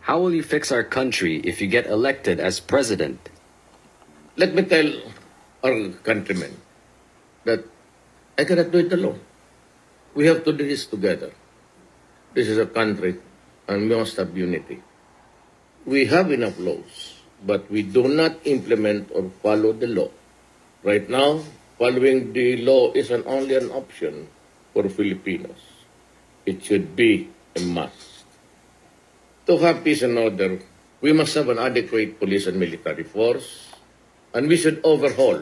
How will you fix our country if you get elected as president? Let me tell our countrymen that I cannot do it alone. We have to do this together. This is a country and we must have unity. We have enough laws, but we do not implement or follow the law. Right now, following the law is only an option for Filipinos. It should be a must. To have peace and order, we must have an adequate police and military force, and we should overhaul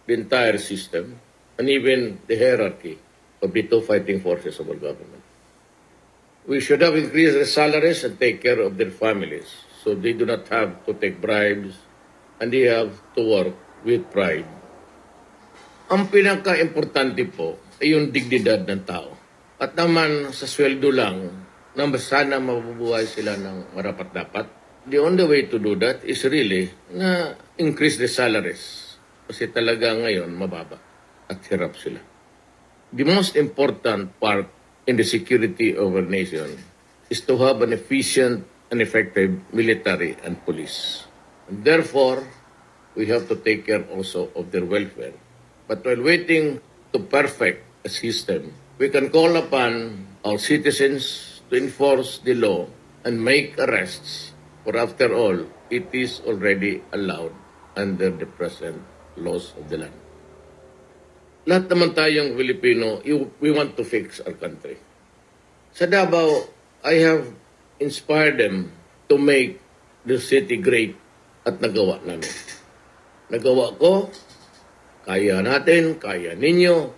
the entire system and even the hierarchy of the two fighting forces of our government. We should have increased their salaries and take care of their families so they do not have to take bribes and they have to work with pride. Ang pinaka-importante po ay yung dignidad ng tao. At naman sa sweldo lang, na sana mabubuhay sila ng marapat-dapat. The only way to do that is really na increase the salaries. Kasi talaga ngayon mababa at hirap sila. The most important part in the security of our nation is to have an efficient and effective military and police. And therefore, we have to take care also of their welfare. But while waiting to perfect a system, we can call upon our citizens to enforce the law and make arrests. For after all, it is already allowed under the present laws of the land. Lahat naman tayong Filipino, we want to fix our country. Sa Davao, I have inspired them to make the city great at nagawa namin. Nagawa ko, kaya natin, kaya ninyo,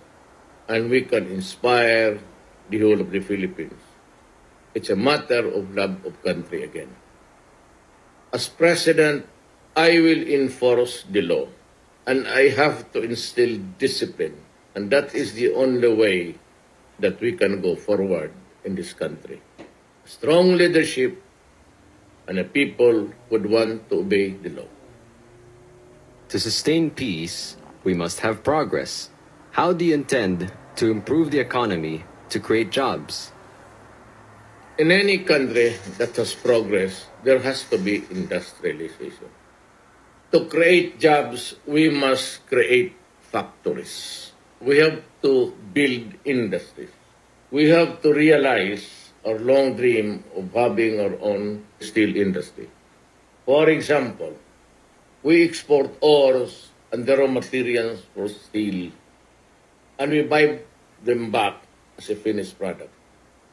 and we can inspire the whole of the Philippines. It's a matter of love of country again. As president, I will enforce the law. And I have to instill discipline. And that is the only way that we can go forward in this country. Strong leadership and a people would want to obey the law. To sustain peace, we must have progress. How do you intend to improve the economy to create jobs? In any country that has progress, there has to be industrialization. To create jobs, we must create factories. We have to build industries. We have to realize our long dream of having our own steel industry. For example, we export ores and the raw materials for steel, and we buy them back as a finished product.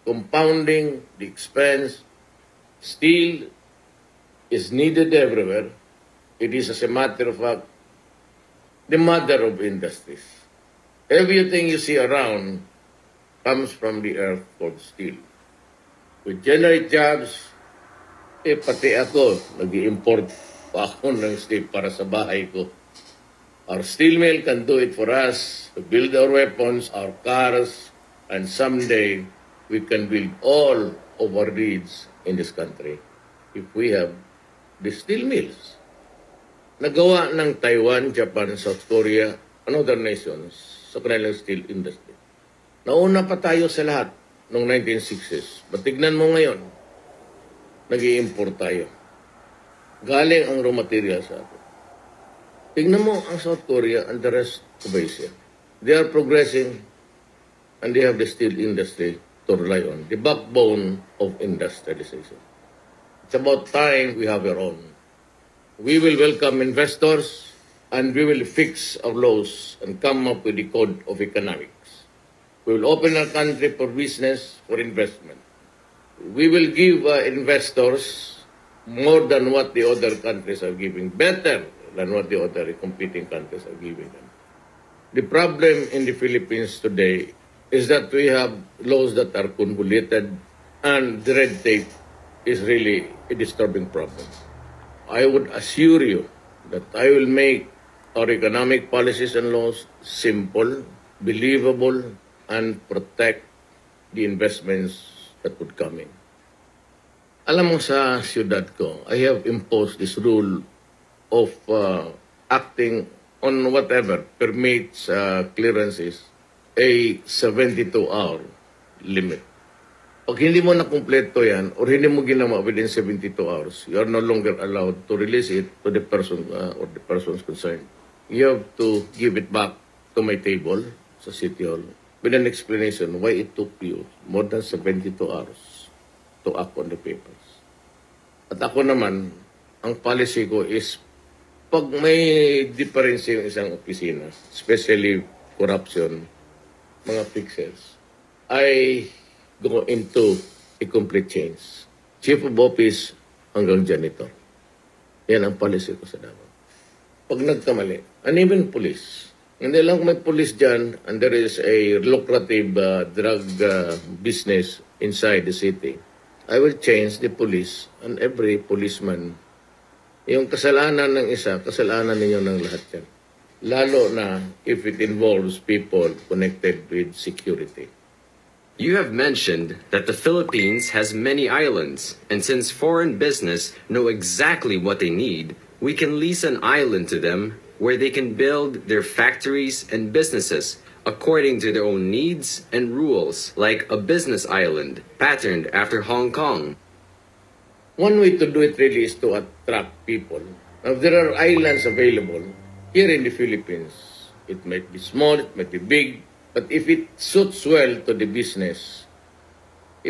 Compounding the expense, steel is needed everywhere. It is, as a matter of fact, the mother of industries. Everything you see around comes from the earth called steel. We generate jobs. Pati ako, nag-i-import pa ako ng steel para sa bahay ko. Our steel mill can do it for us to build our weapons, our cars, and someday we can build all of our needs in this country if we have the steel mills. Nagawa ng Taiwan, Japan, South Korea, and other nations sa kanilang steel industry. Nauna pa tayo sa lahat noong 1960s. But tignan mo ngayon, nag-i-import tayo. Galing ang raw material sa atin. Tignan mo ang South Korea and the rest of Asia. They are progressing and they have the steel industry to rely on, the backbone of industrialization. It's about time we have our own. We will welcome investors and we will fix our laws and come up with the code of economics. We will open our country for business, for investment. We will give investors more than what the other countries are giving, better than what the other competing countries are giving them. The problem in the Philippines today is that we have laws that are convoluted and the red tape is really a disturbing problem. I would assure you that I will make our economic policies and laws simple, believable, and protect the investments that would come in. Alam mo sa siyudad ko, I have imposed this rule of acting on whatever permits clearances, a 72-hour limit. Pag hindi mo nakumpleto yan, or hindi mo ginawa within 72 hours, you are no longer allowed to release it to the person or the persons concerned. You have to give it back to my table sa City Hall with an explanation why it took you more than 72 hours to act on the papers. At ako naman, ang policy ko is pag may difference yung isang opisina, especially corruption, mga fixers, I go into a complete change. Chief of Office hanggang janitor. Yan ang policy ko sa Davao. Pag nagkamali, and even police, hindi lang may police dyan and there is a lucrative drug business inside the city, I will change the police and every policeman. Yung kasalanan ng isa, kasalanan ninyo ng lahat yan. Lalo na if it involves people connected with security. You have mentioned that the Philippines has many islands, and since foreign business know exactly what they need, we can lease an island to them where they can build their factories and businesses according to their own needs and rules, like a business island patterned after Hong Kong. One way to do it really is to attract people. Now, if there are islands available here in the Philippines, it might be small, it might be big, but if it suits well to the business,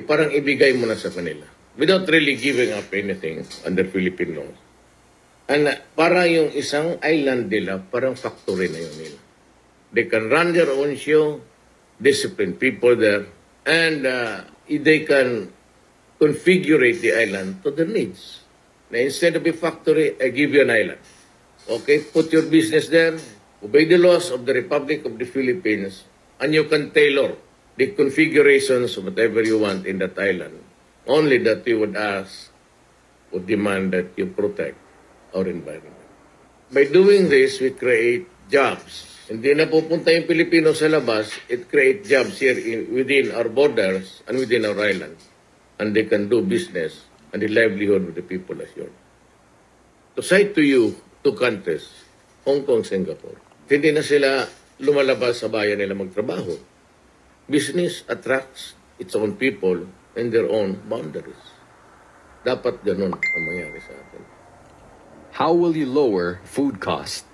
parang ibigay mo na sa kanila without really giving up anything under Philippine law. And parang yung isang island nila, parang factory na yun nila. They can run their own show, discipline people there, and they can configure the island to their needs. Now, instead of a factory, I give you an island. Okay, put your business there, obey the laws of the Republic of the Philippines, and you can tailor the configurations of whatever you want in that island. Only that we would ask or demand that you protect our environment. By doing this, we create jobs. Hindi na pupunta yung Pilipino sa labas, it creates jobs here within our borders and within our island. And they can do business and the livelihood of the people assured. To cite to you two countries, Hong Kong, Singapore, hindi na sila lumalabas sa bayan nila magtrabaho. Business attracts its own people and their own boundaries. Dapat ganun ang mangyari sa atin. How will you lower food cost?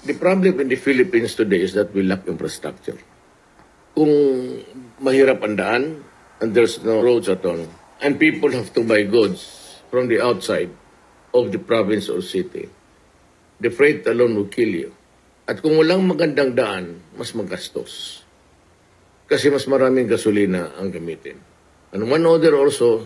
The problem in the Philippines today is that we lack infrastructure. Kung mahirap ang daan, and there's no roads at all, and people have to buy goods from the outside of the province or city, the freight alone will kill you. At kung walang magandang daan, mas magastos. Kasi mas maraming gasolina ang gamitin. And one other also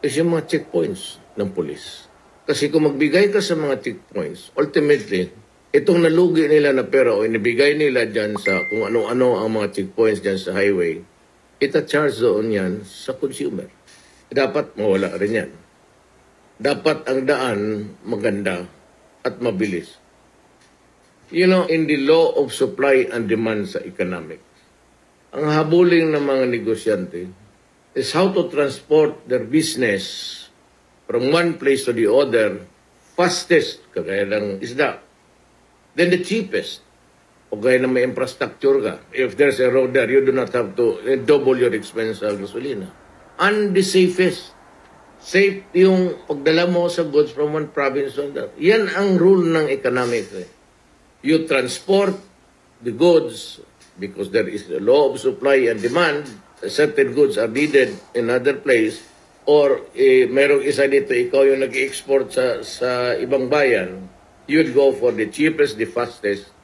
is yung mga checkpoints ng police. Kasi kung magbigay ka sa mga checkpoints, ultimately, itong nalugi nila na pera o inibigay nila dyan sa kung ano-ano ang mga checkpoints dyan sa highway, ita-charge doon yan sa consumer. Dapat mawala rin yan. Dapat ang daan maganda at mabilis. You know, in the law of supply and demand sa economics, ang habuling ng mga negosyante is how to transport their business from one place to the other fastest, kagaya ng isda, then the cheapest, o gaya na may infrastructure ka. If there's a road there, you do not have to double your expense sa gasolina. And the safest. Safe yung pagdala mo sa goods from one province to another. Yan ang rule ng economics. You transport the goods because there is a law of supply and demand. Certain goods are needed in another place, or merong isa dito, ikaw yung nag-export sa ibang bayan, you would go for the cheapest, the fastest,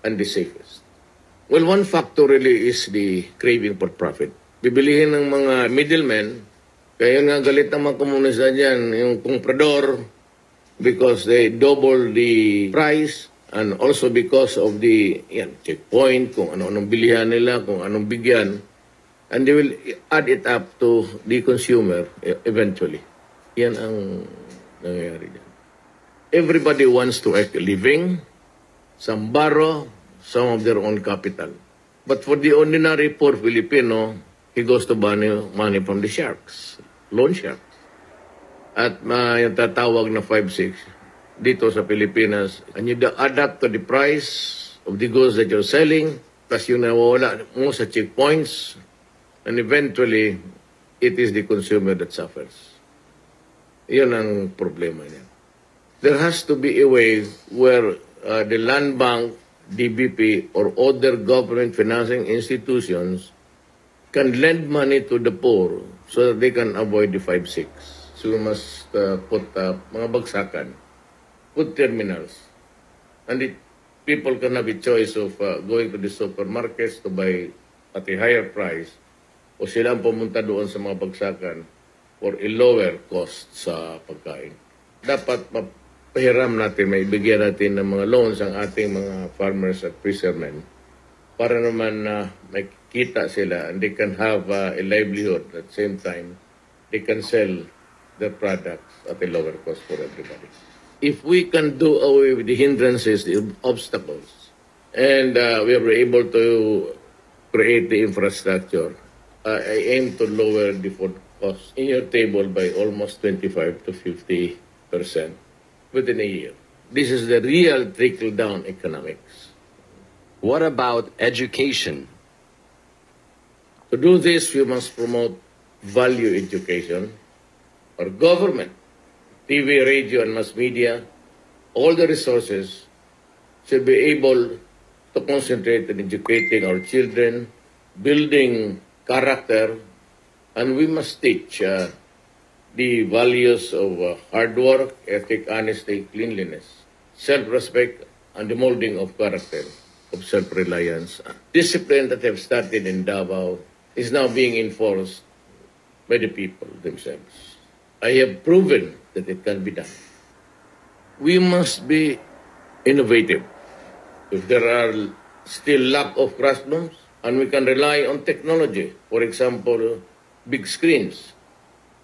and the safest. Well, one factor really is the craving for profit. Bibilihin ng mga middlemen, kaya nga galit ng mga komunista dyan, yung comprador, because they double the price, and also because of the checkpoint, kung ano-anong bilihan nila, kung anong bigyan, and they will add it up to the consumer eventually. Yan ang nangyayari dyan. Everybody wants to make a living, some borrow, some of their own capital. But for the ordinary poor Filipino, he goes to borrow money from the sharks, loan sharks. At yung tatawag na 5-6 dito sa Pilipinas, and you adapt to the price of the goods that you're selling, plus yung nawawala mo sa checkpoints, and eventually, it is the consumer that suffers. Yun ang problema niya. There has to be a way where the Land Bank, DBP, or other government financing institutions can lend money to the poor so that they can avoid the 5-6. So we must put mga bagsakan, put terminals, and people can have a choice of going to the supermarkets to buy at a higher price o sila ang pumunta doon sa mga bagsakan for a lower cost sa pagkain. Dapat mapahiram natin, maibigyan natin ng mga loans ang ating mga farmers at fishermen para naman may kita sila and they can have a livelihood at the same time they can sell their products at a lower cost for everybody. If we can do away with the hindrances, the obstacles, and we are able to create the infrastructure, I aim to lower the food cost in your table by almost 25 to 50% within a year. This is the real trickle-down economics. What about education? To do this, we must promote value education. Our government, TV, radio, and mass media, all the resources should be able to concentrate on educating our children, building character, and we must teach the values of hard work, ethic, honesty, cleanliness, self-respect, and the molding of character, of self-reliance. Discipline that have started in Davao is now being enforced by the people themselves. I have proven that it can be done. We must be innovative. If there are still lack of classrooms, and we can rely on technology, for example, big screens,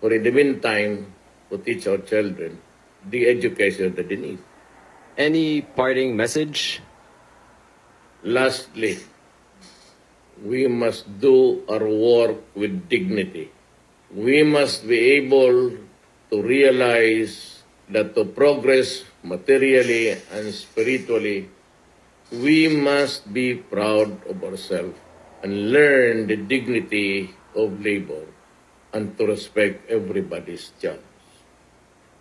or in the meantime, to teach our children the education that they need. Any parting message? Lastly, we must do our work with dignity. We must be able to realize that to progress materially and spiritually, we must be proud of ourselves and learn the dignity of labor and to respect everybody's chance.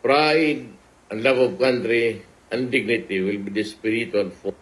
Pride and love of country and dignity will be the spiritual force